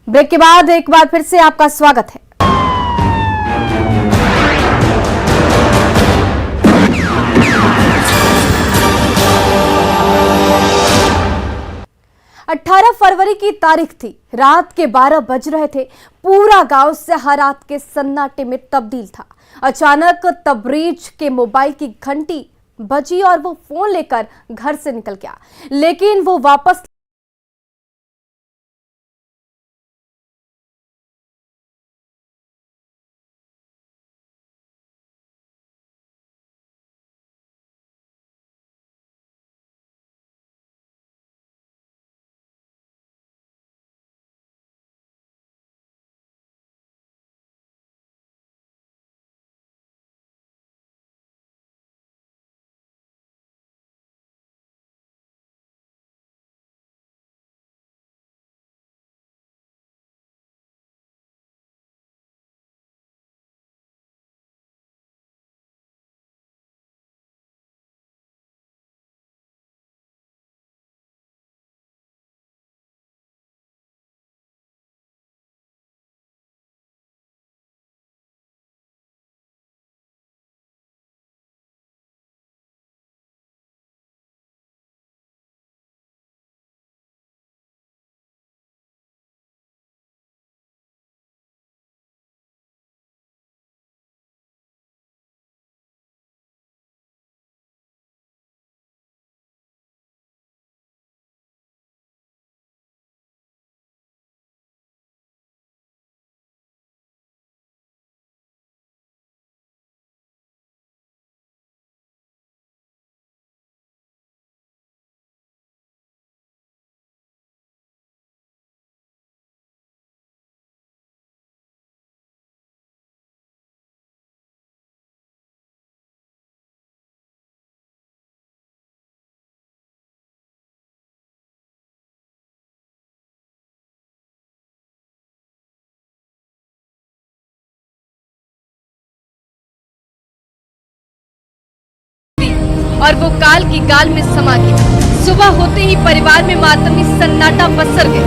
Break के बाद एक बार फिर से आपका स्वागत है। अठारह फरवरी की तारीख थी। रात के 12 बज रहे थे। पूरा गांव रात के सन्नाटे में तब्दील था। अचानक तबरेज के मोबाइल की घंटी बजी और वो फोन लेकर घर से निकल गया, लेकिन वो वापस और वो काल की गाल में समा गया। सुबह होते ही परिवार में मातमी सन्नाटा पसर गया।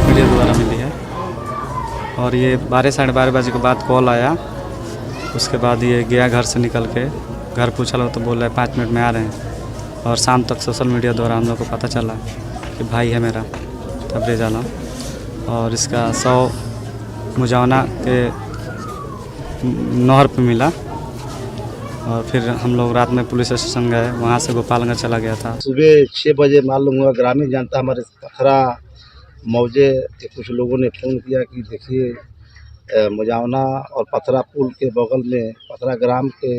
मीडिया द्वारा मिली है और ये 12 साढ़े 12 बजे के बाद कॉल आया। उसके बाद ये गया घर से निकल के, घर पूछा लो तो बोल रहा है 5 मिनट में आ रहे हैं। और शाम तक सोशल मीडिया द्वारा हम लोग को पता चला कि भाई है मेरा तबरेज आलम, और इसका 100 मुजावना के नहर पे मिला। और फिर हम लोग रात में पुलिस स्टेशन गए, वहाँ से गोपालगंज चला गया था। सुबह 6 बजे मालूम हुआ, ग्रामीण जानता हमारे पथरा मौजे के कुछ लोगों ने फ़ोन किया कि देखिए मुजावना और पथरा पुल के बगल में पथरा ग्राम के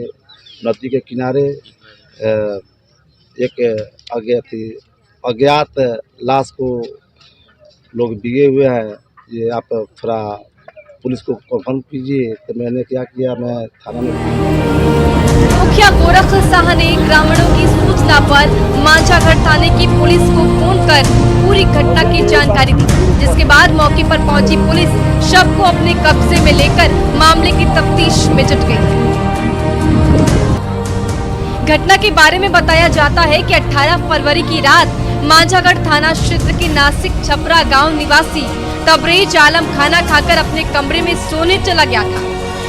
नदी के किनारे एक अज्ञात लाश को लोग बिगे हुए हैं, ये आप थोड़ा पुलिस को कंफर्म कीजिए। तो मैंने क्या किया, मैं थाना में मुखिया गोरख साह ने ग्रामीणों की सूचना पर मांझागढ़ थाने की पुलिस को फोन कर पूरी घटना की जानकारी दी, जिसके बाद मौके पर पहुंची पुलिस शव को अपने कब्जे में लेकर मामले की तफ्तीश में जुट गई। घटना के बारे में बताया जाता है कि 18 फरवरी की रात मांझागढ़ थाना क्षेत्र के नासिक छपरा गांव निवासी तबरेज आलम खाना खाकर अपने कमरे में सोने चला गया था।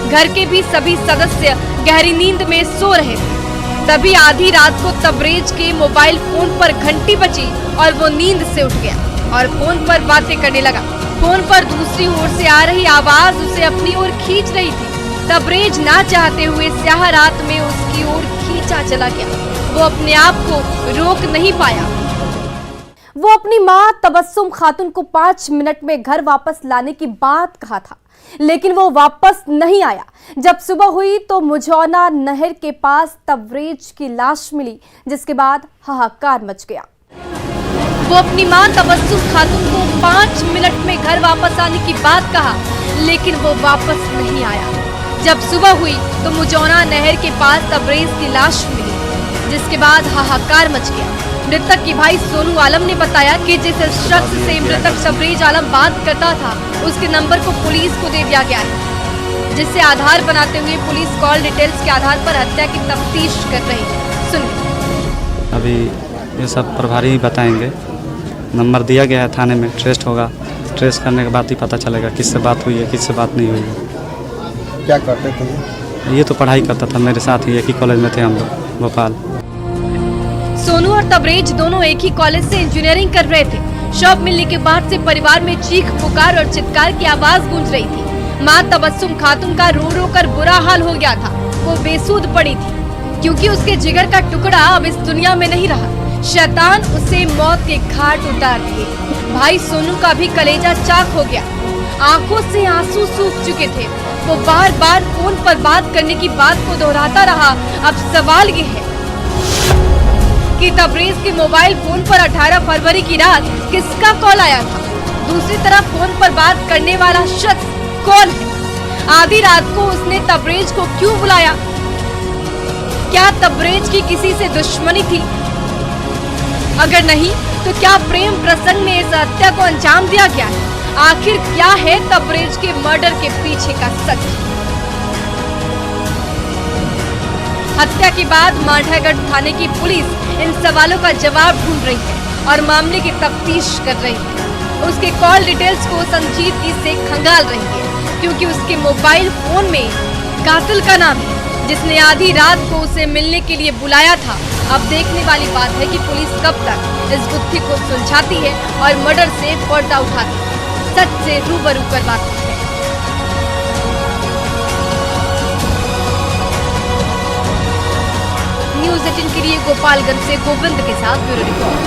घर के भी सभी सदस्य गहरी नींद में सो रहे थे। तभी आधी रात को तबरेज के मोबाइल फोन पर घंटी बजी और वो नींद से उठ गया और फोन पर बातें करने लगा। फोन पर दूसरी ओर से आ रही आवाज उसे अपनी ओर खींच रही थी। तबरेज ना चाहते हुए स्याह रात में उसकी ओर खींचा चला गया। वो अपने आप को रोक नहीं पाया। वो अपनी मां तबस्सुम खातून को 5 मिनट में घर वापस लाने की बात कहा था, लेकिन वो वापस नहीं आया। जब सुबह हुई तो मुजौना नहर के पास तबरेज की लाश मिली, जिसके बाद हाहाकार मच गया। वो अपनी मां तबस्सुम खातून को 5 मिनट में घर वापस आने की बात कहा, लेकिन वो वापस नहीं आया। जब सुबह हुई तो मुजौना नहर के पास तबरेज की लाश मिली, जिसके बाद हाहाकार मच गया। मृतक की भाई सोनू आलम ने बताया कि जिस शख्स से मृतक तबरेज आलम बात करता था, उसके नंबर को पुलिस को दे दिया गया है, जिससे आधार बनाते हुए पुलिस कॉल डिटेल्स के आधार पर हत्या की तफ्तीश कर रही है। सुनिए। अभी ये सब प्रभारी ही बताएंगे नंबर दिया गया है थाने में, ट्रेस होगा। ट्रेस करने के बाद ही पता चलेगा किससे बात हुई है, किससे बात नहीं हुई है। क्या करते थे ये तो पढ़ाई करता था, मेरे साथ ही एक ही कॉलेज में थे हम लोग, भोपाल। सोनू और तबरेज दोनों एक ही कॉलेज से इंजीनियरिंग कर रहे थे। शव मिलने के बाद से परिवार में चीख पुकार और चित्कार की आवाज गूंज रही थी। मां तबस्सुम खातून का रो रो कर बुरा हाल हो गया था। वो बेसूध पड़ी थी क्योंकि उसके जिगर का टुकड़ा अब इस दुनिया में नहीं रहा। शैतान उसे मौत के घाट उतार दिए। भाई सोनू का भी कलेजा चाक हो गया, आंखों से आंसू सूख चुके थे। वो बार बार फोन पर बात करने की बात को दोहराता रहा। अब सवाल ये है कि तबरेज के मोबाइल फोन पर 18 फरवरी की रात किसका कॉल आया था? दूसरी तरफ फोन पर बात करने वाला शख्स कौन है? आधी रात को उसने तबरेज को क्यों बुलाया? क्या तबरेज की किसी से दुश्मनी थी? अगर नहीं तो क्या प्रेम प्रसंग में इस हत्या को अंजाम दिया गया है? आखिर क्या है तबरेज के मर्डर के पीछे का सच? हत्या के बाद मांझागढ़ थाने की पुलिस इन सवालों का जवाब ढूंढ रही है और मामले की तफ्तीश कर रही है। उसके कॉल डिटेल्स को संजीदगी से खंगाल रही है क्योंकि उसके मोबाइल फोन में कातिल का नाम है जिसने आधी रात को उसे मिलने के लिए बुलाया था। अब देखने वाली बात है कि पुलिस कब तक इस गुत्थी को सुलझाती है और मर्डर से पर्दा उठाती है, सच से रूबरू करवाती है। न्यूज़ 18 के लिए गोपालगंज से गोविंद के साथ ब्यूरो रिपोर्ट।